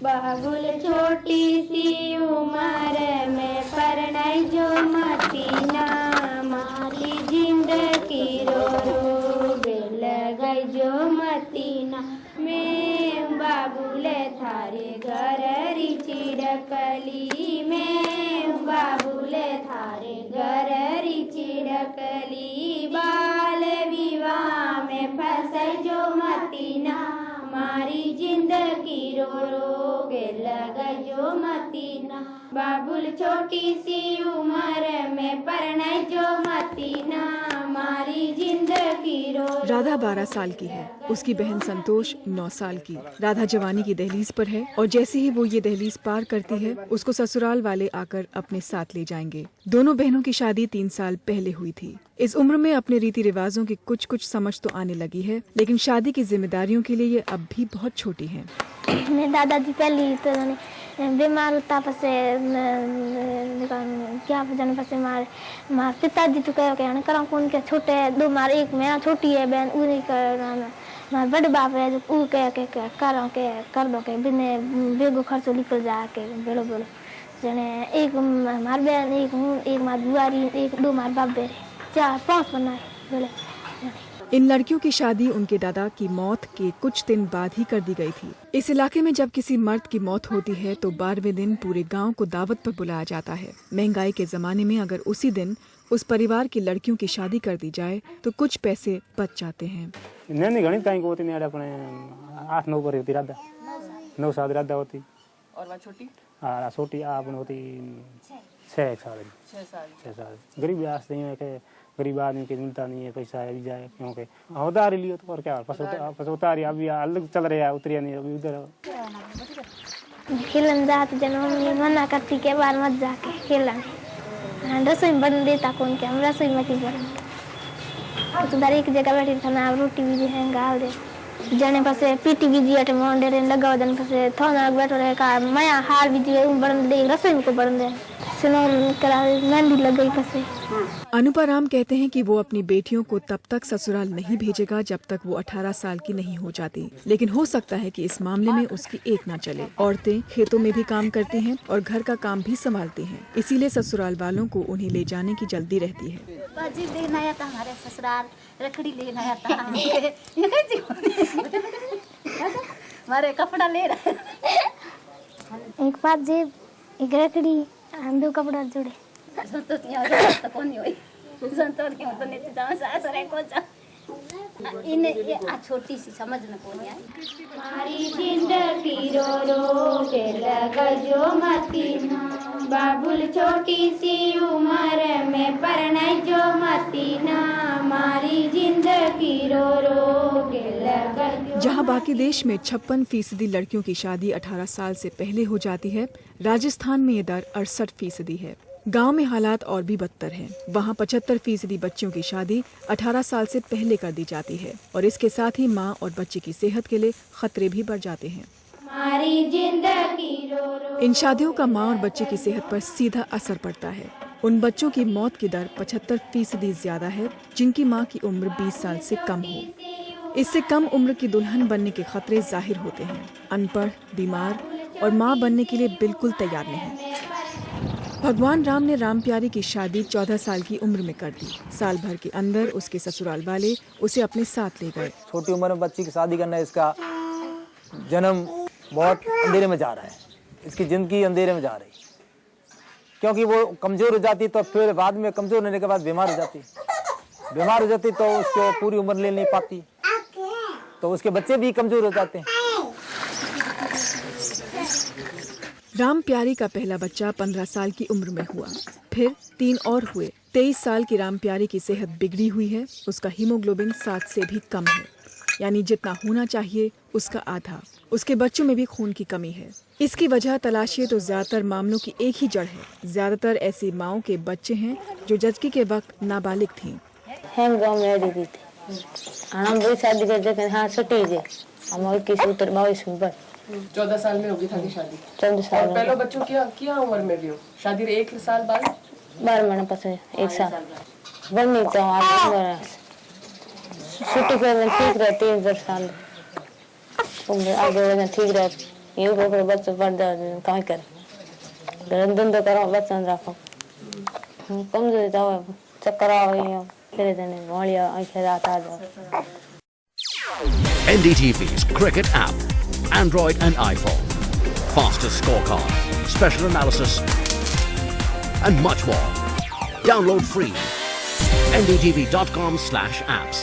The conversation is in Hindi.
बाबुल छोटी सी उम्र में परनाई जो मती ना, मारी जिंदगी रो रो बेल गई जो मती ना। मैं बाबुल थारे घर री चिड़कली, मैं बाबुल थारे घर री चिड़कली। बाल विवाह में फंस जो मती ना, मारी जिंदगी रो रो गेल गई जो मती ना। बाबुल छोटी सी उम्र में परनाई जो मती ना, मारी जिंदगी रो रो। राधा 12 साल की है, उसकी बहन संतोष 9 साल की। राधा जवानी की दहलीज पर है और जैसे ही वो ये दहलीज पार करती है, उसको ससुराल वाले आकर अपने साथ ले जाएंगे। दोनों बहनों की शादी 3 साल पहले हुई थी। इस उम्र में अपने रीति रिवाजों की कुछ कुछ समझ तो आने लगी है, लेकिन शादी की जिम्मेदारियों के लिए ये अब भी बहुत छोटी है। मेरे दादाजी पहले तो बीमार होता पसे क्या जाने पसे मार पिताजी तो कह करा कौन के छोटे दो मार एक मैं छोटी है बहन उन्हीं कर मार बड़े बाप है जो ऊ कह के कर दो के बिने बेगो खर्चो निकल जा के बेलो बेलो जने एक मार बहन एक हूँ एक मार बुआरी एक दो मार बाप बेरे 4-5 बनाए बोले। इन लड़कियों की शादी उनके दादा की मौत के कुछ दिन बाद ही कर दी गई थी। इस इलाके में जब किसी मर्द की मौत होती है तो 12वें दिन पूरे गांव को दावत पर बुलाया जाता है। महंगाई के जमाने में अगर उसी दिन उस परिवार की लड़कियों की शादी कर दी जाए तो कुछ पैसे बच जाते हैं। नहीं गणित कहीं होती नहीं, अपने 8-9 पर होती राधा 9 साल राधा होती और वह छोटी छोटी आपने होती 6 साल। गरीब आस्ते ही है कि गरीब आदमी के मिलता नहीं है पैसा अभी जाए क्योंकि होता रही लियो तो और क्या पसोता रही अभी अलग चल रहा है उतरिया नहीं अभी उधर खेलन जाते जन्म मना करती के बार मत जाके खेलन रसोई में बन देता कौन के हम रसोई में की बन तो दर एक जगह बैठी खाना रोटी भी है गाल दे जने पसे पीटी भी जी अटे मोंडे रे लगाओ जन पसे थोना बैठो रे का माया हार भी जी बन दे रसोई में को बन दे सुनो करा मेहंदी लग गई पसे। अनुपराम कहते हैं कि वो अपनी बेटियों को तब तक ससुराल नहीं भेजेगा जब तक वो 18 साल की नहीं हो जाती, लेकिन हो सकता है कि इस मामले में उसकी एक ना चले। औरतें खेतों में भी काम करती हैं और घर का काम भी संभालती हैं, इसीलिए ससुराल वालों को उन्हें ले जाने की जल्दी रहती है। बाजी लेना आया था हमारे ससुराल, रखड़ी लेना आया था हमारे कपड़ा ले रहा एक बात जे एक रखड़ी दो कपड़ा जोड़े संतोष तो कौन नहीं हुई संतोष क्यों तो नीचे जाओ सासरे को जा इन्हें ये छोटी सी समझ में कौन आई। मारी जिंदगी रो रो के लगा जो मती ना, बाबुल छोटी सी उम्र में परनाई जो मती ना, मारी जिंदगी रो रो के लगा जो। जहां बाकी देश में 56% लड़कियों की शादी 18 साल से पहले हो जाती है, राजस्थान में ये दर 68% है। गांव में हालात और भी बदतर हैं। वहां 75% बच्चियों की शादी 18 साल से पहले कर दी जाती है और इसके साथ ही मां और बच्चे की सेहत के लिए खतरे भी बढ़ जाते हैं। मारी जिंदगी रो रो। इन शादियों का मां और बच्चे की सेहत पर सीधा असर पड़ता है। उन बच्चों की मौत की दर 75% ज्यादा है जिनकी मां की उम्र 20 साल से कम हो। इससे कम उम्र की दुल्हन बनने के खतरे जाहिर होते हैं। अनपढ़, बीमार और मां बनने के लिए बिल्कुल तैयार नहीं। भगवान राम ने राम प्यारी की शादी 14 साल की उम्र में कर दी। साल भर के अंदर उसके ससुराल वाले उसे अपने साथ ले गए। छोटी उम्र में बच्ची की शादी करना, इसका जन्म बहुत अंधेरे में जा रहा है, इसकी जिंदगी अंधेरे में जा रही, क्योंकि वो कमजोर हो जाती तो फिर बाद में कमजोर होने के बाद बीमार हो जाती तो उसको पूरी उम्र ले नहीं पाती, तो उसके बच्चे भी कमजोर हो जाते हैं। राम प्यारी का पहला बच्चा 15 साल की उम्र में हुआ, फिर 3 और हुए। 23 साल की राम प्यारी की सेहत बिगड़ी हुई है। उसका हीमोग्लोबिन 7 से भी कम है, यानी जितना होना चाहिए उसका आधा। उसके बच्चों में भी खून की कमी है। इसकी वजह तलाशिए तो ज्यादातर मामलों की एक ही जड़ है। ज्यादातर ऐसी माओं के बच्चे हैं जो जचकी के वक्त नाबालिग थीं। हम गांव में रहती थी, हम भी शादी करते हाँ छोटी थी, हम 21-22 उम्र 14 साल में होगी था की शादी। 14 साल में पहले बच्चों क्या उम्र में भी हो शादी? 1 साल बाद 12 महीने पसे 1 साल बननी तो आप छुट्टी पे ठीक रहती है। 10 साल उम्र आगे वजन ठीक रहती ये को बच्चे पढ़ जाए कहीं करे धंधो करो बच्चा रखो कमजोरी तो चक्कर आओ फिर देने मोड़िया ऐसे रात आ जाओ। NDTV's cricket app, Android and iPhone, fastest scorecard, special analysis, and much more. Download free. ndtv.com/apps.